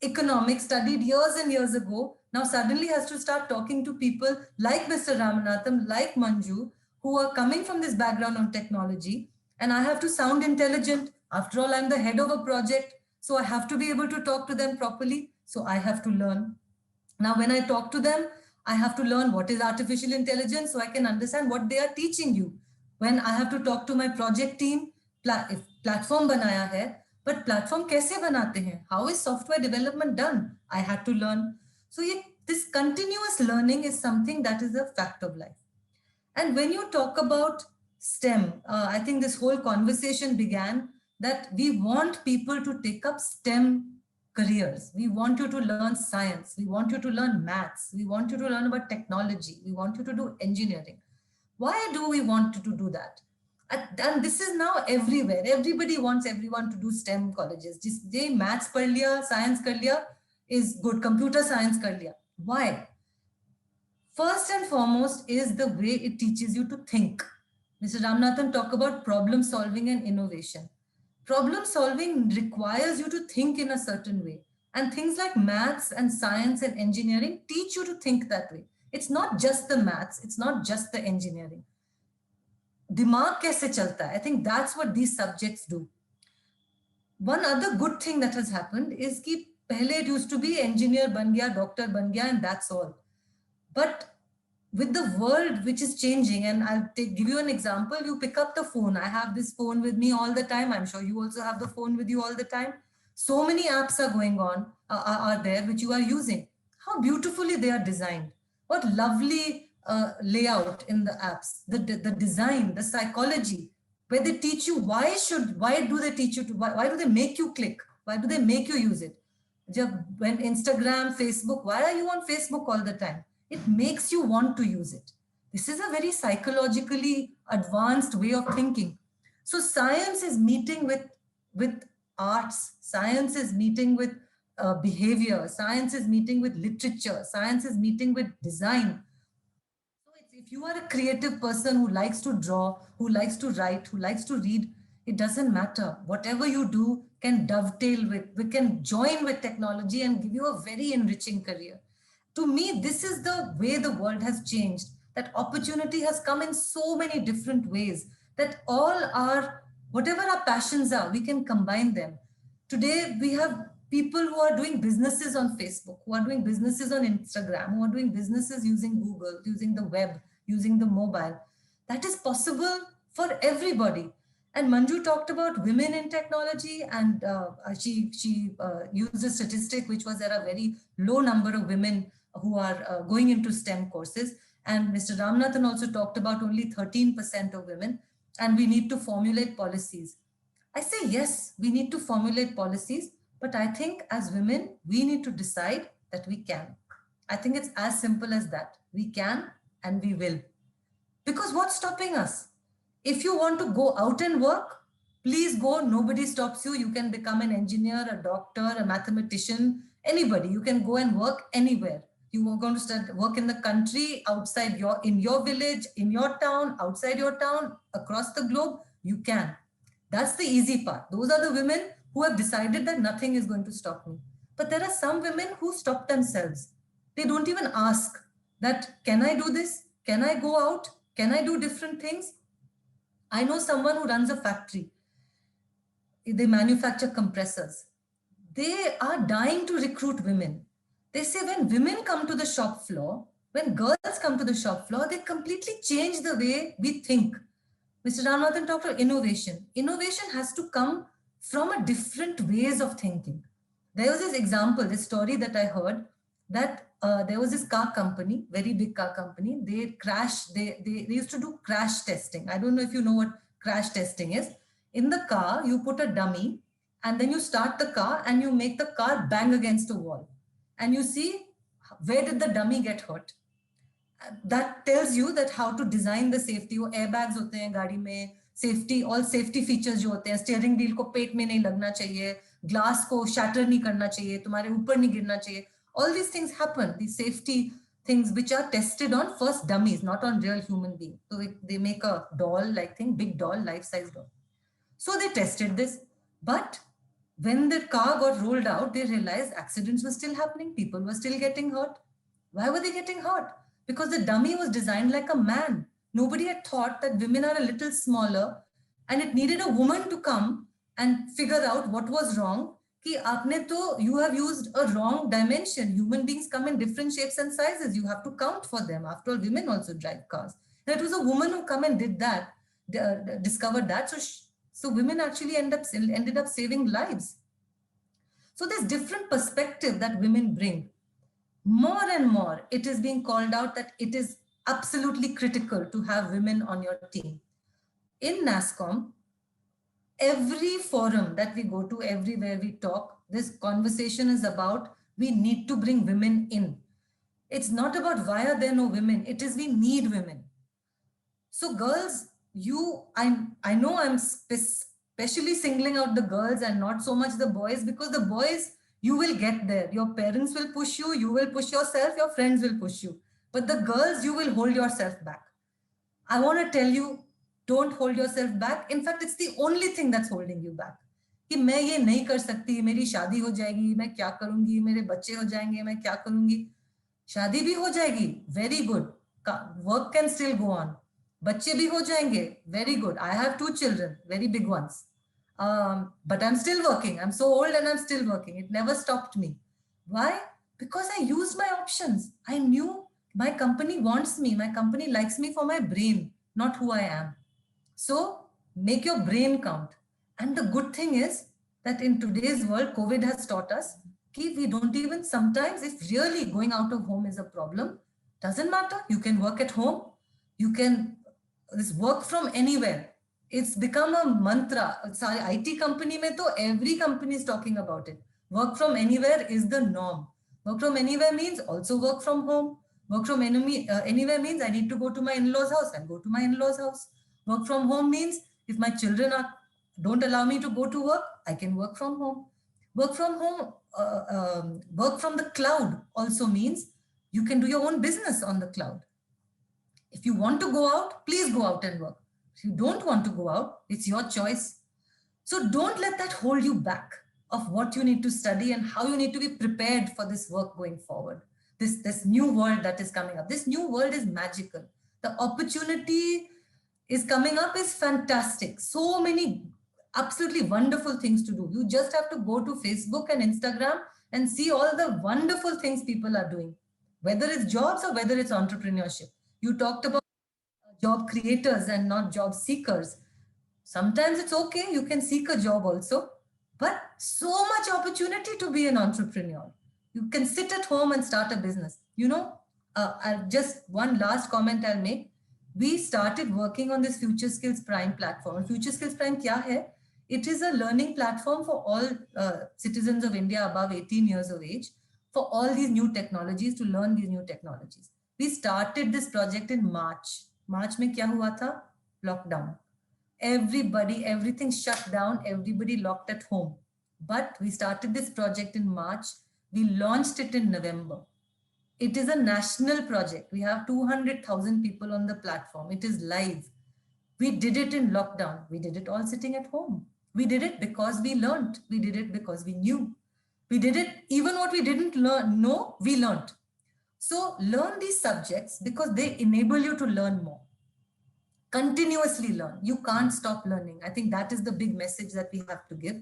economics, studied years and years ago, now suddenly has to start talking to people like Mr. Ramanathan, like Manju, who are coming from this background on technology. And I have to sound intelligent. After all, I'm the head of a project. So I have to be able to talk to them properly. So I have to learn. Now, when I talk to them, I have to learn what is artificial intelligence so I can understand what they are teaching you. When I have to talk to my project team, if platform banaya hai, but platform kaise banate hain? How is software development done? I had to learn. So this continuous learning is something that is a fact of life. And when you talk about STEM, I think this whole conversation began that we want people to take up STEM careers. We want you to learn science. We want you to learn maths. We want you to learn about technology. We want you to do engineering. Why do we want you to do that? And this is now everywhere. Everybody wants everyone to do STEM colleges. Just they maths kar liya, science kar liya is good. Computer science kar liya. Why? First and foremost is the way it teaches you to think. Mr. Ramanathan talked about problem solving and innovation. Problem solving requires you to think in a certain way. And things like maths and science and engineering teach you to think that way. It's not just the maths, it's not just the engineering. Dimag kaise chalta hai? I think that's what these subjects do. One other good thing that has happened is that pehle it used to be engineer ban gaya, doctor ban gaya, and that's all. But with the world which is changing, and I'll give you an example, you pick up the phone. I have this phone with me all the time. I'm sure you also have the phone with you all the time. So many apps are going on, are there, which you are using. How beautifully they are designed. What lovely layout in the apps, the design, the psychology, where they teach you why do they teach you to, why do they make you click? Why do they make you use it? When Instagram, Facebook, why are you on Facebook all the time? It makes you want to use it. This is a very psychologically advanced way of thinking. So science is meeting with arts. Science is meeting with behavior. Science is meeting with literature. Science is meeting with design. So if you are a creative person who likes to draw, who likes to write, who likes to read, it doesn't matter. Whatever you do can dovetail with, we can join with technology and give you a very enriching career. To me, this is the way the world has changed, that opportunity has come in so many different ways, that whatever our passions are, we can combine them. Today, we have people who are doing businesses on Facebook, who are doing businesses on Instagram, who are doing businesses using Google, using the web, using the mobile. That is possible for everybody. And Manju talked about women in technology, and she used a statistic which was there are very low number of women who are going into STEM courses. And Mr. Ramanathan also talked about only 13% of women, and we need to formulate policies. I say, yes, we need to formulate policies, but I think as women, we need to decide that we can. I think it's as simple as that. We can and we will. Because what's stopping us? If you want to go out and work, please go. Nobody stops you. You can become an engineer, a doctor, a mathematician, anybody. You can go and work anywhere. You are going to work in the country, outside in your village, in your town, outside your town, across the globe, you can. That's the easy part. Those are the women who have decided that nothing is going to stop me. But there are some women who stop themselves. They don't even ask that, can I do this? Can I go out? Can I do different things? I know someone who runs a factory. They manufacture compressors. They are dying to recruit women. They say when women come to the shop floor, when girls come to the shop floor, they completely change the way we think. Mr. Ramanathan talked about innovation. Innovation has to come from a different ways of thinking. There was this example, this story that I heard, that there was this car company, very big car company. They used to do crash testing. I don't know if you know what crash testing is. In the car, you put a dummy and then you start the car and you make the car bang against a wall. And you see, where did the dummy get hurt? That tells you that how to design the safety. वो airbags होते हैं गाड़ी में, safety, all safety features जो होते हैं, steering wheel को पेट में नहीं लगना चाहिए, glass को shatter नहीं करना चाहिए, तुम्हारे ऊपर नहीं गिरना चाहिए. All these things happen, these safety things which are tested on first dummies, not on real human beings. So they make a doll like thing, big doll, life-size doll. So they tested this, but when the car got rolled out, they realized accidents were still happening. People were still getting hurt. Why were they getting hurt? Because the dummy was designed like a man. Nobody had thought that women are a little smaller and it needed a woman to come and figure out what was wrong. Ki aapne to, you have used a wrong dimension. Human beings come in different shapes and sizes. You have to count for them. After all, women also drive cars. And it was a woman who come and did that, discovered that. So women actually ended up saving lives. So there's different perspective that women bring. More and more, it is being called out that it is absolutely critical to have women on your team. In NASSCOM, every forum that we go to, everywhere we talk, this conversation is about we need to bring women in. It's not about why are there no women, it is we need women. So girls, I know I'm especially singling out the girls and not so much the boys, because the boys, you will get there. Your parents will push you, you will push yourself, your friends will push you. But the girls, you will hold yourself back. I want to tell you, don't hold yourself back. In fact, it's the only thing that's holding you back. कि मैं ये नहीं कर सकती, मेरी शादी हो जाएगी, मैं क्या करूंगी, मेरे बच्चे हो जाएंगे, मैं क्या करूंगी. शादी भी हो जाएगी, very good. Work can still go on. बच्चे भी हो जाएंगे, very good. I have 2 children, very big ones. But I'm still working. I'm so old and I'm still working. It never stopped me. Why? Because I used my options. I knew my company wants me. My company likes me for my brain, not who I am. So make your brain count. And the good thing is that in today's world, COVID has taught us that we don't even sometimes, if really going out of home is a problem, doesn't matter. You can work at home. You can work from anywhere. It's become a mantra. IT company mein to every company is talking about it. Work from anywhere is the norm. Work from anywhere means also work from home. Work from anywhere means I need to go to my in-laws house and go to my in-laws house. Work from home means if my children don't allow me to go to work, I can work from home. Work from home, work from the cloud also means you can do your own business on the cloud. If you want to go out, please go out and work. If you don't want to go out, it's your choice. So don't let that hold you back of what you need to study and how you need to be prepared for this work going forward. This new world that is coming up. This new world is magical. The opportunity is coming up is fantastic. So many absolutely wonderful things to do. You just have to go to Facebook and Instagram and see all the wonderful things people are doing, whether it's jobs or whether it's entrepreneurship. You talked about job creators and not job seekers. Sometimes it's okay, you can seek a job also, but so much opportunity to be an entrepreneur. You can sit at home and start a business. You know, just one last comment I'll make. We started working on this Future Skills Prime platform. Future Skills Prime kya hai? It is a learning platform for all citizens of India above 18 years of age for all these new technologies, to learn these new technologies. We started this project in March. March mein kya hua tha? Lockdown. Everybody, everything shut down, everybody locked at home. But we started this project in March. We launched it in November. It is a national project. We have 200,000 people on the platform. It is live. We did it in lockdown. We did it all sitting at home. We did it because we learned. We did it because we knew. We did it, even what we didn't know, we learned. So learn these subjects because they enable you to learn more. Continuously learn. You can't stop learning. I think that is the big message that we have to give.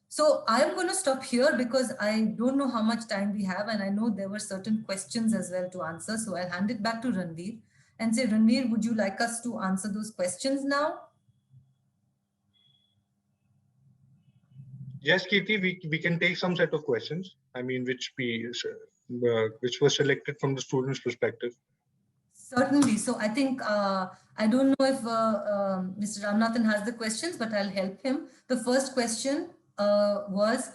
So I'm going to stop here because I don't know how much time we have, and I know there were certain questions as well to answer. So I'll hand it back to Ranveer and say, Ranveer, would you like us to answer those questions now? Yes, Kirti, we can take some set of questions. I mean, which were selected from the students' perspective. Certainly. So I think, I don't know if Mr. Ramanathan has the questions, but I'll help him. The first question was,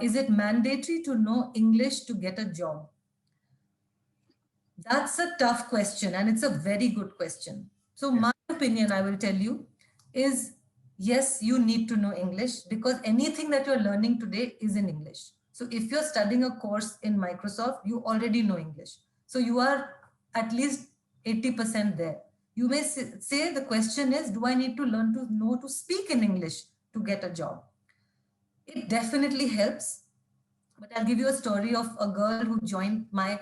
is it mandatory to know English to get a job? That's a tough question, and it's a very good question. So my opinion, I will tell you, is yes, you need to know English because anything that you're learning today is in English. So if you're studying a course in Microsoft, you already know English. So you are at least 80% there. You may say the question is, do I need to learn to know to speak in English to get a job? It definitely helps. But I'll give you a story of a girl who joined my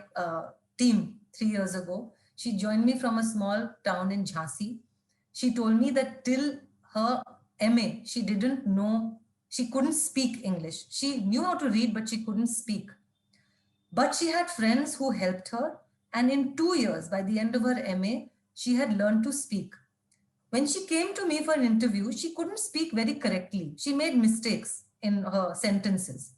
team 3 years ago. She joined me from a small town in Jhansi. She told me that till her MA, she didn't know, she couldn't speak English. She knew how to read, but she couldn't speak. But she had friends who helped her. And in 2 years, by the end of her MA, she had learned to speak. When she came to me for an interview, she couldn't speak very correctly. She made mistakes in her sentences.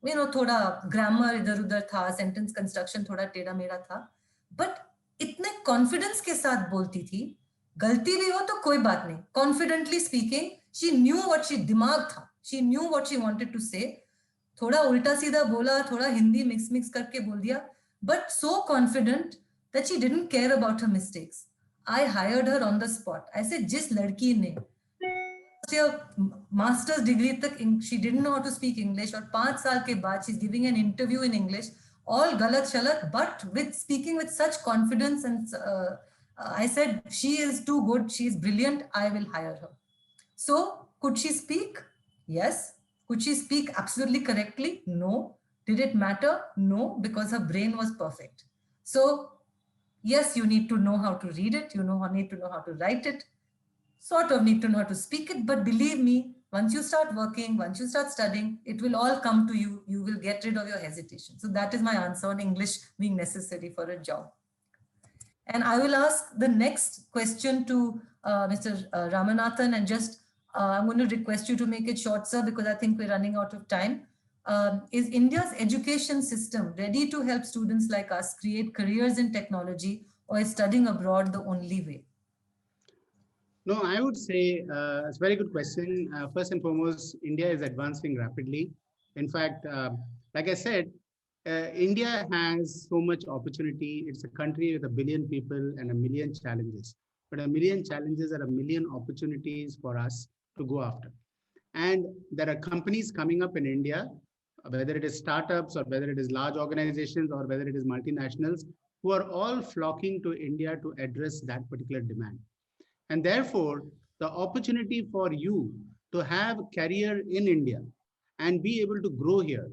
You know, thoda grammar idhar udhar tha, sentence construction thoda teda mera tha. But इतने confidence के साथ बोलती थी, गलती भी हो तो कोई बात नहीं. Confidently speaking, she knew what she दिमाग था. She knew what she wanted to say. थोड़ा उल्टा सीधा बोला, थोड़ा हिंदी मिक्स करके बोल दिया, but so confident that she didn't care about her mistakes. I hired her on the spot. I said, जिस लड़की ने master's degree तक she didn't know how to speak English, और 5 साल के बाद she's giving an interview in English, all galat shalat, but with speaking with such confidence, and I said, she is too good, she is brilliant, I will hire her. So could she speak? Yes. Could she speak absolutely correctly? No. Did it matter? No, because her brain was perfect. So yes, you need to know how to read it. You need to know how to write it. Sort of need to know how to speak it. But believe me, once you start working, once you start studying, it will all come to you. You will get rid of your hesitation. So that is my answer on English being necessary for a job. And I will ask the next question to Mr. Ramanathan, and just I'm going to request you to make it short, sir, because I think we're running out of time. Is India's education system ready to help students like us create careers in technology, or is studying abroad the only way? No, I would say it's a very good question. First and foremost, India is advancing rapidly. In fact, like I said, India has so much opportunity. It's a country with 1 billion people and 1 million challenges. But 1 million challenges are 1 million opportunities for us to go after. And there are companies coming up in India, whether it is startups or whether it is large organizations or whether it is multinationals, who are all flocking to India to address that particular demand. And therefore, the opportunity for you to have a career in India and be able to grow here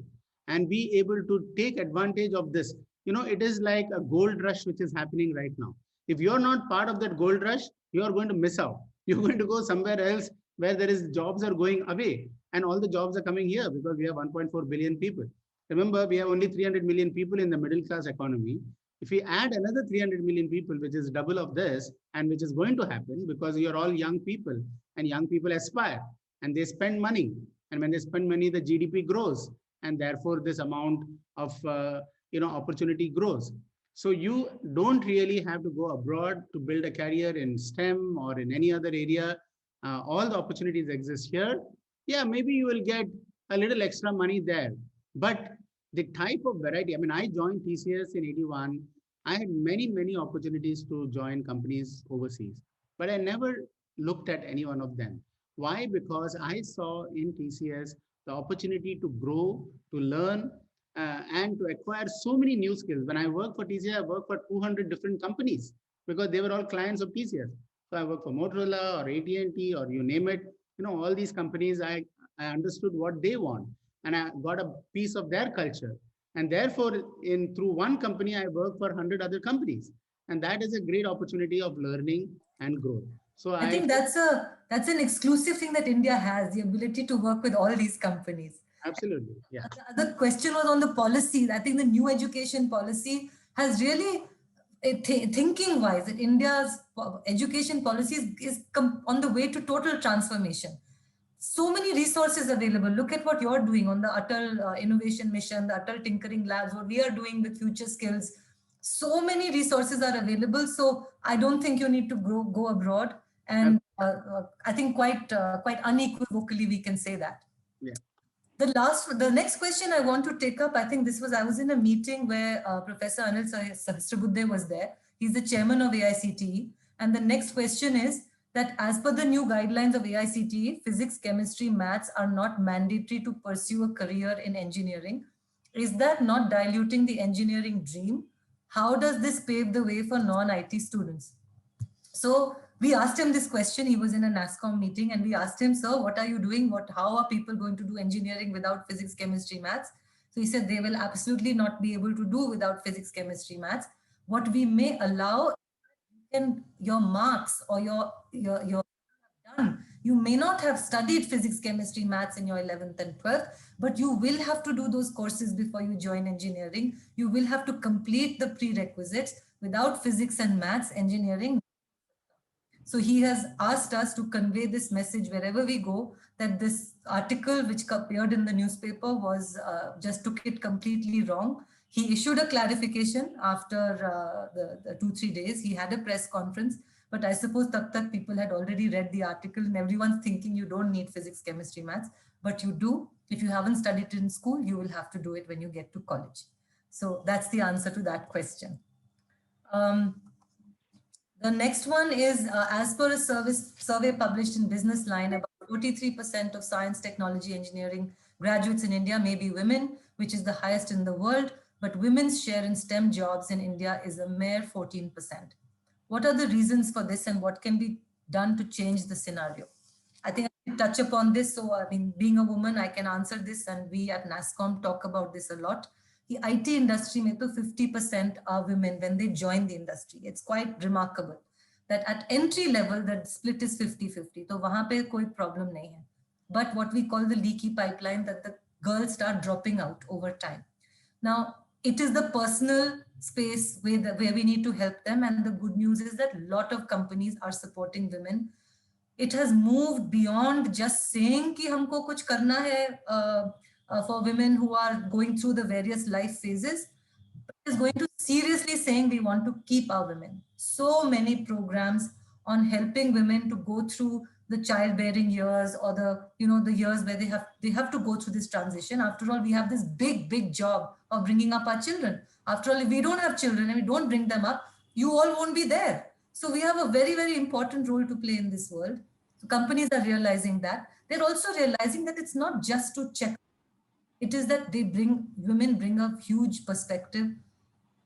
and be able to take advantage of this, it is like a gold rush which is happening right now. If you're not part of that gold rush, you are going to miss out. You're going to go somewhere else where there is jobs are going away, and all the jobs are coming here because we have 1.4 billion people. Remember, we have only 300 million people in the middle class economy. If we add another 300 million people, which is double of this, and which is going to happen because you're all young people, and young people aspire and they spend money. And when they spend money, the GDP grows. And therefore, this amount of opportunity grows. So you don't really have to go abroad to build a career in STEM or in any other area. All the opportunities exist here. Yeah, maybe you will get a little extra money there. But the type of variety, I joined TCS in 81. I had many opportunities to join companies overseas, but I never looked at any one of them. Why? Because I saw in TCS the opportunity to grow, to learn, and to acquire so many new skills. When I worked for TCS, I worked for 200 different companies because they were all clients of TCS. So I worked for Motorola or AT&T or you name it. All these companies, I understood what they want, and I got a piece of their culture. And therefore, through one company, I work for 100 other companies. And that is a great opportunity of learning and growth. So I think that's an exclusive thing that India has, the ability to work with all these companies. Absolutely. Yeah. The question was on the policies. I think the new education policy has really, thinking wise, that India's education policies is on the way to total transformation. So many resources available. Look at what you're doing on the Atal Innovation Mission, the Atal Tinkering Labs, what we are doing with Future Skills. So many resources are available. So I don't think you need to go abroad. And I think quite unequivocally we can say that. Yeah. The next question I want to take up, I was in a meeting where Professor Anil Sahasrabudhe was there. He's the chairman of AICTE. And the next question is that as per the new guidelines of AICTE, physics, chemistry, maths are not mandatory to pursue a career in engineering. Is that not diluting the engineering dream? How does this pave the way for non-IT students? So We asked him this question. He was in a NASSCOM meeting and we asked him, sir, what are you doing? How are people going to do engineering without physics, chemistry, maths? So he said they will absolutely not be able to do without physics, chemistry, maths. What we may allow, and your marks or your done. You may not have studied physics, chemistry, maths in your 11th and 12th, but you will have to do those courses before you join engineering. You will have to complete the prerequisites. Without physics and maths, engineering. So he has asked us to convey this message wherever we go, that this article which appeared in the newspaper was just took it completely wrong. He issued a clarification after the 2-3 days. He had a press conference, but I suppose tak people had already read the article and everyone's thinking you don't need physics, chemistry, maths, but you do. If you haven't studied it in school, you will have to do it when you get to college. So that's the answer to that question. The next one is, as per a survey published in Business Line, about 43% of science, technology, engineering graduates in India may be women, which is the highest in the world, but women's share in STEM jobs in India is a mere 14%. What are the reasons for this and what can be done to change the scenario? I think I can touch upon this. So, I mean, being a woman, I can answer this, and we at NASSCOM talk about this a lot. The IT industry में तो 50% are women when they join the industry. It's quite remarkable that at entry level, the split is 50-50. So वहाँ पे कोई problem नहीं है. But what we call the leaky pipeline, that the girls start dropping out over time. Now, it is the personal space where we need to help them. And the good news is that a lot of companies are supporting women. It has moved beyond just saying कि हमको कुछ करना है for women who are going through the various life phases. It is going to seriously saying we want to keep our women. So many programs on helping women to go through the childbearing years or the years where they have to go through this transition. After all, we have this big job of bringing up our children. After all, if we don't have children and we don't bring them up, you all won't be there. So we have a very important role to play in this world. So companies are realizing that. They're also realizing that it's not just to check. It is that women bring a huge perspective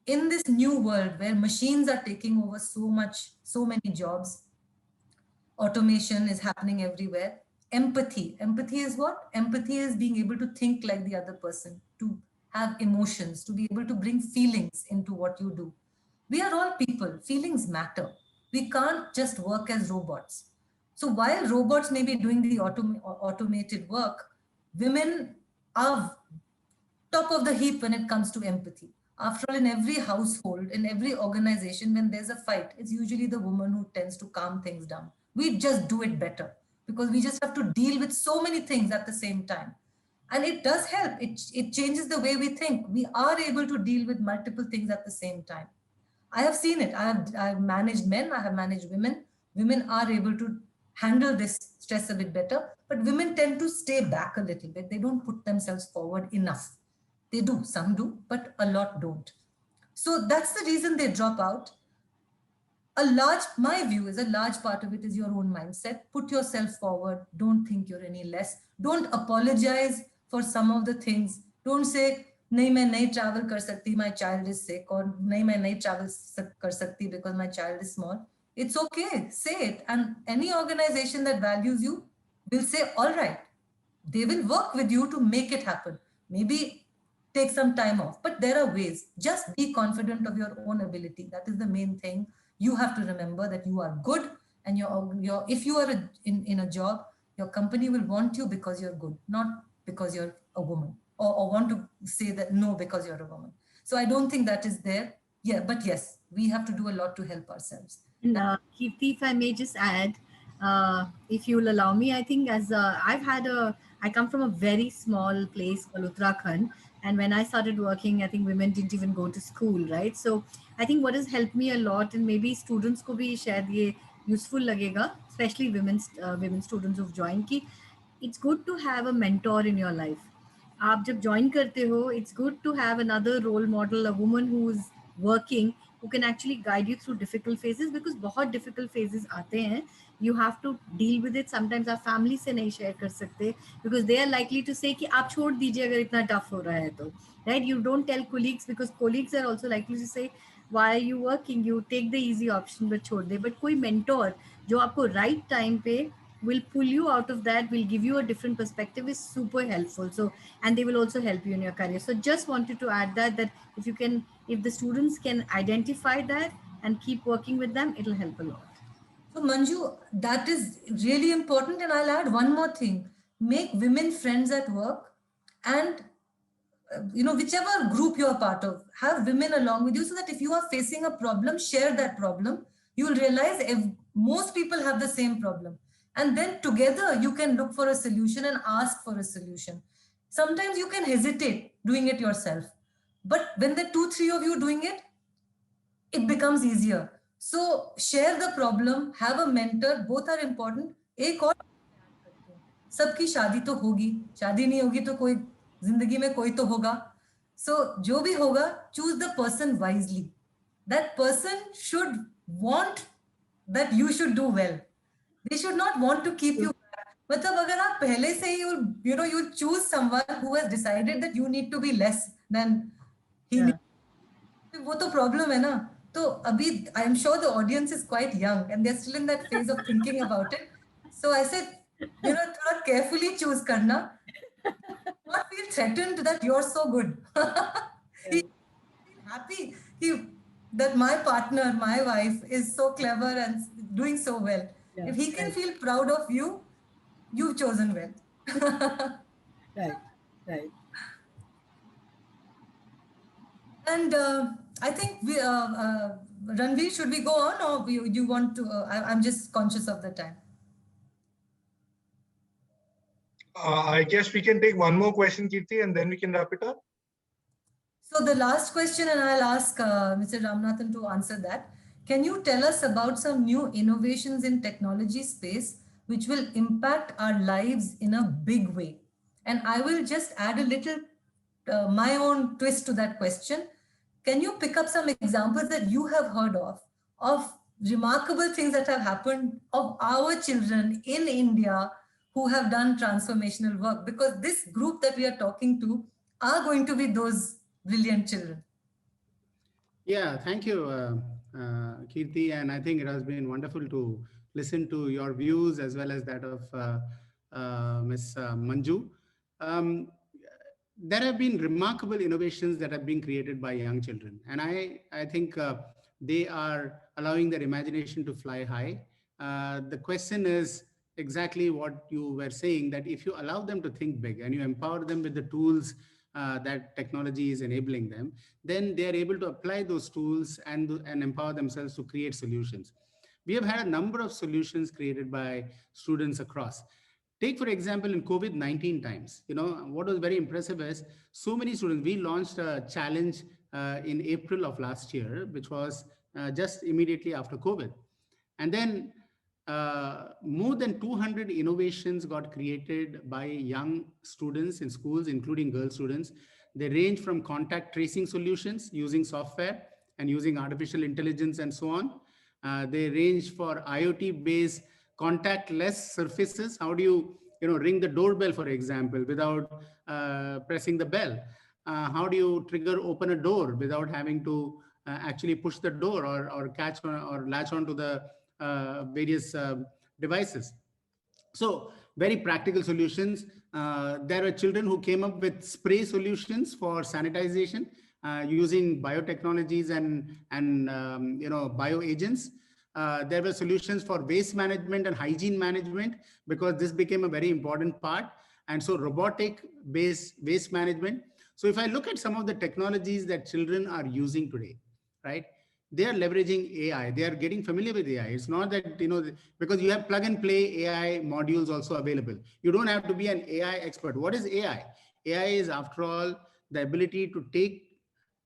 in this new world where machines are taking over so many jobs. Automation is happening everywhere. Empathy is what? Empathy is being able to think like the other person, to have emotions, to be able to bring feelings into what you do. We are all people. Feelings matter. We can't just work as robots. So while robots may be doing the automated work, women are top of the heap when it comes to empathy. After all, in every household, in every organization, when there's a fight, it's usually the woman who tends to calm things down. We just do it better because we just have to deal with so many things at the same time. And it does help. It changes the way we think. We are able to deal with multiple things at the same time. I have seen it. I have managed men. I have managed women. Women are able to handle this stress a bit better, but women tend to stay back a little bit. They don't put themselves forward enough. They do, some do, but a lot don't. So that's the reason they drop out. My view is a large part of it is your own mindset. Put yourself forward. Don't think you're any less. Don't apologize for some of the things. Don't say, nahi main nahi travel kar sakti, my child is sick, or nahi main nahi travel kar sakti because my child is small. It's okay, say it. And any organization that values you will say, all right, they will work with you to make it happen. Maybe take some time off, but there are ways. Just be confident of your own ability. That is the main thing. You have to remember that you are good, and if you are in a job, your company will want you because you're good, not because you're a woman, or want to say that no because you're a woman. So I don't think that is there. Yeah, but yes, we have to do a lot to help ourselves. Kirti, if I may just add, if you'll allow me, I think I come from a very small place called Uttarakhand. And when I started working, I think women didn't even go to school, right? So I think what has helped me a lot, and maybe students ko bhi shayad ye useful lagega, especially women students who've joined, ki it's good to have a mentor in your life. आप जब join करते हो, it's good to have another role model, a woman who's working, who can actually guide you through difficult phases, because बहुत difficult phases आते हैं. You have to deal with it. Sometimes आप family से नहीं share कर सकते, because they are likely to say कि आप छोड़ दीजिए अगर इतना tough हो रहा है तो, right? You don't tell colleagues, because colleagues are also likely to say, why are you working? You take the easy option but छोड़ दे. But कोई mentor जो आपको right time पे will pull you out of that, will give you a different perspective, is super helpful. So, and they will also help you in your career. So just wanted to add that if you can, if the students can identify that and keep working with them, it'll help a lot. So Manju, that is really important. And I'll add one more thing. Make women friends at work, and whichever group you're part of, have women along with you, so that if you are facing a problem, share that problem. You will realize if most people have the same problem. And then together you can look for a solution and ask for a solution. Sometimes you can hesitate doing it yourself. But when there are 2-3 of you doing it, it becomes easier. So share the problem, have a mentor, both are important. एक और सबकी शादी तो होगी, शादी नहीं होगी तो कोई जिंदगी में कोई तो होगा. So जो भी होगा, choose the person wisely. That person should want that you should do well. They should not want to keep you back. मतलब अगर आप पहले से ही you choose someone who has decided that you need to be less than he needs, वो तो problem है ना. तो अभी I am sure the audience is quite young and they're still in that phase of thinking about it. So I said, थोड़ा carefully choose करना. Not feel threatened that you're so good. He happy that my partner, my wife, is so clever and doing so well. Yeah, if he can feel proud of you, you've chosen well. Right. And I think Ranveer, should we go on, or you want to? I'm just conscious of the time. I guess we can take one more question, Kirti, and then we can wrap it up. So the last question, and I'll ask Mr. Ramanathan to answer that. Can you tell us about some new innovations in technology space which will impact our lives in a big way? And I will just add a little my own twist to that question. Can you pick up some examples that you have heard of remarkable things that have happened of our children in India who have done transformational work? Because this group that we are talking to are going to be those brilliant children. Yeah, thank you, Kirti. And I think it has been wonderful to listen to your views as well as that of Ms. Manju. There have been remarkable innovations that have been created by young children. And I think they are allowing their imagination to fly high. The question is exactly what you were saying, that if you allow them to think big and you empower them with the tools that technology is enabling them, then they are able to apply those tools and empower themselves to create solutions. We have had a number of solutions created by students across. Take, for example, in COVID-19 times, what was very impressive is so many students, we launched a challenge in April of last year, which was just immediately after COVID. And then more than 200 innovations got created by young students in schools, including girl students. They range from contact tracing solutions using software and using artificial intelligence and so on. They range for IoT-based contactless surfaces. How do you, ring the doorbell, for example, without pressing the bell? How do you trigger open a door without having to actually push the door or catch or latch onto the various devices? So very practical solutions. There are children who came up with spray solutions for sanitization using biotechnologies and bioagents. There were solutions for waste management and hygiene management, because this became a very important part. And so robotic-based waste management. So if I look at some of the technologies that children are using today, right? They are leveraging AI. They are getting familiar with AI. It's not that, because you have plug and play AI modules also available. You don't have to be an AI expert. What is AI? AI is, after all, the ability to take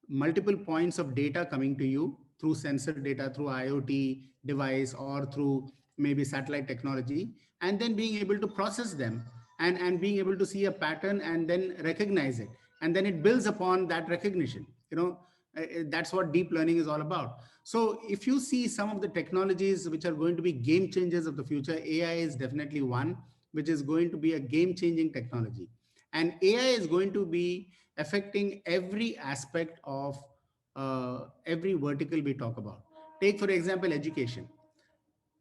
multiple points of data coming to you through sensor data, through IoT device, or through maybe satellite technology, and then being able to process them and being able to see a pattern and then recognize it. And then it builds upon that recognition. That's what deep learning is all about. So if you see some of the technologies which are going to be game changers of the future, AI is definitely one, which is going to be a game changing technology. And AI is going to be affecting every aspect of every vertical we talk about. Take, for example, education.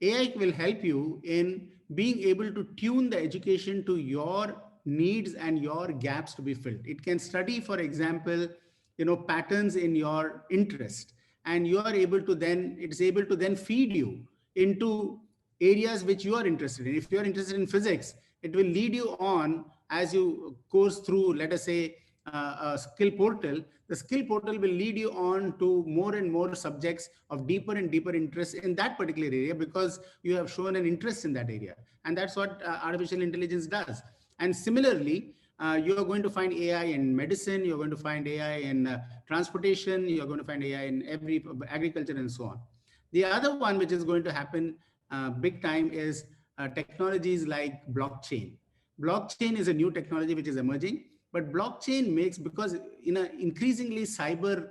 AI will help you in being able to tune the education to your needs and your gaps to be filled. It can study, for example, patterns in your interest, and you are able to then, it's able to then feed you into areas which you are interested in. If you are interested in physics, it will lead you on as you course through, let us say, a skill portal. The skill portal will lead you on to more and more subjects of deeper and deeper interest in that particular area, because you have shown an interest in that area. And that's what artificial intelligence does. And similarly, you are going to find AI in medicine, you're going to find AI in transportation, you're going to find AI in every agriculture and so on. The other one which is going to happen big time is technologies like blockchain. Blockchain is a new technology which is emerging, but blockchain makes, because in an increasingly cyber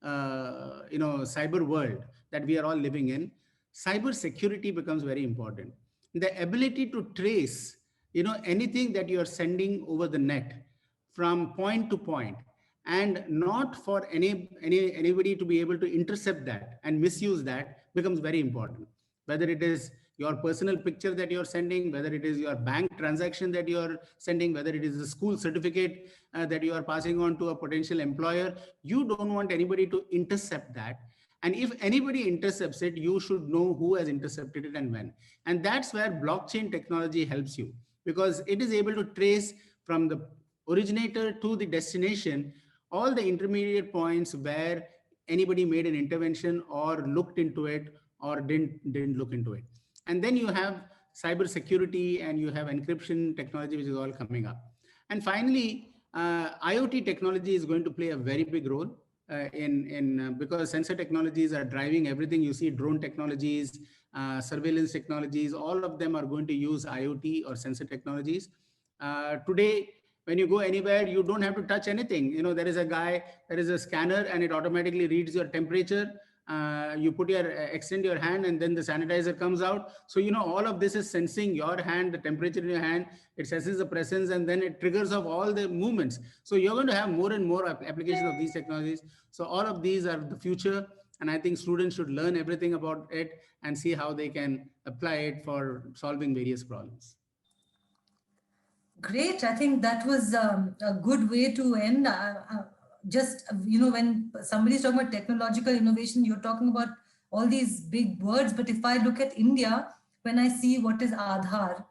world that we are all living in, cyber security becomes very important. The ability to trace, anything that you are sending over the net from point to point, and not for anybody to be able to intercept that and misuse that, becomes very important. Whether it is your personal picture that you're sending, whether it is your bank transaction that you're sending, whether it is a school certificate that you are passing on to a potential employer, you don't want anybody to intercept that. And if anybody intercepts it, you should know who has intercepted it and when. And that's where blockchain technology helps you, because it is able to trace from the originator to the destination all the intermediate points where anybody made an intervention or looked into it or didn't look into it. And then you have cyber security and you have encryption technology, which is all coming up. And finally, IoT technology is going to play a very big role because sensor technologies are driving everything. You see drone technologies, surveillance technologies, all of them are going to use IoT or sensor technologies. Today, when you go anywhere, you don't have to touch anything. There is a scanner and it automatically reads your temperature. You extend your hand and then the sanitizer comes out. So, all of this is sensing your hand, the temperature in your hand, it senses the presence, and then it triggers off all the movements. So you're going to have more and more applications of these technologies. So all of these are the future. And I think students should learn everything about it and see how they can apply it for solving various problems. Great. I think that was a good way to end. When somebody's talking about technological innovation, you're talking about all these big words. But if I look at India, when I see what is Aadhaar,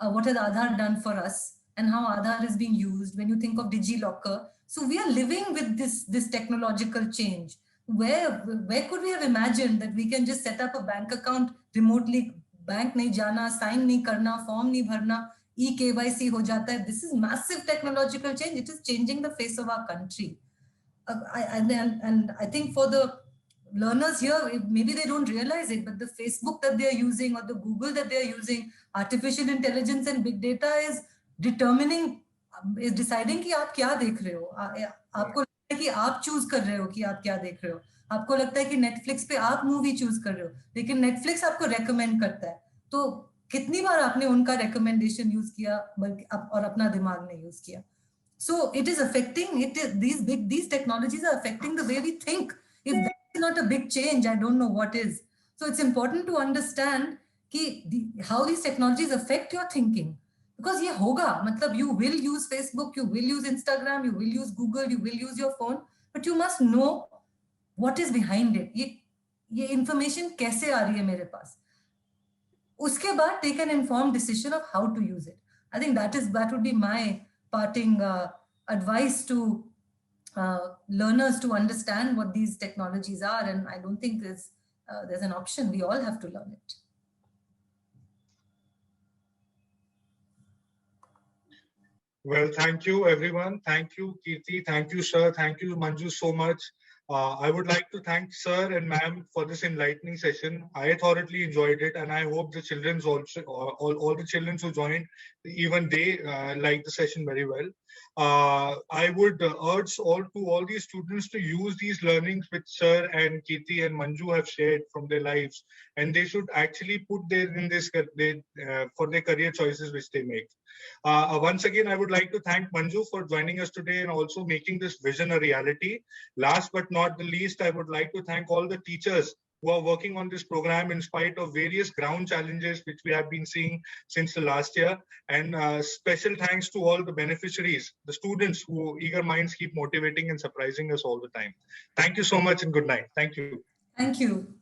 what has Aadhaar done for us and how Aadhaar is being used, when you think of DigiLocker, so we are living with this technological change. Where could we have imagined that we can just set up a bank account remotely, bank nahi jana, sign nahi karna, form nahi bharna, e-KYC ho jata hai. This is massive technological change. It is changing the face of our country. And I think for the learners here, maybe they don't realize it, but the Facebook that they're using or the Google that they're using, artificial intelligence and big data is deciding कि आप क्या देख रहे हो. आपको लगता है कि आप choose कर रहे हो कि आप क्या देख रहे हो. आपको लगता है कि Netflix पे आप movie choose कर रहे हो, लेकिन Netflix आपको recommend करता है. तो कितनी बार आपने उनका recommendation use किया और अपना दिमाग नहीं use किया. So it is affecting it. These technologies are affecting the way we think. If that is not a big change, I don't know what is. So it's important to understand how these technologies affect your thinking. Because ye hoga, matlab you will use Facebook, you will use Instagram, you will use Google, you will use your phone, but you must know what is behind it. Ye information kaise aa rahi hai mere paas. Uske baad take an informed decision of how to use it. I think that would be my parting advice to learners to understand what these technologies are. And I don't think there's an option. We all have to learn it. Well, thank you, everyone. Thank you, Kirti. Thank you, sir. Thank you, Manju, so much. I would like to thank sir and ma'am for this enlightening session. I thoroughly enjoyed it, and I hope the children's also, all the children who joined, even they liked the session very well. I would urge all these students to use these learnings which sir and Kirti and Manju have shared from their lives, and they should actually put for their career choices which they make. Once again, I would like to thank Manju for joining us today and also making this vision a reality. Last but not the least, I would like to thank all the teachers who are working on this program in spite of various ground challenges which we have been seeing since the last year. And special thanks to all the beneficiaries, the students who eager minds keep motivating and surprising us all the time. Thank you so much and good night. Thank you. Thank you.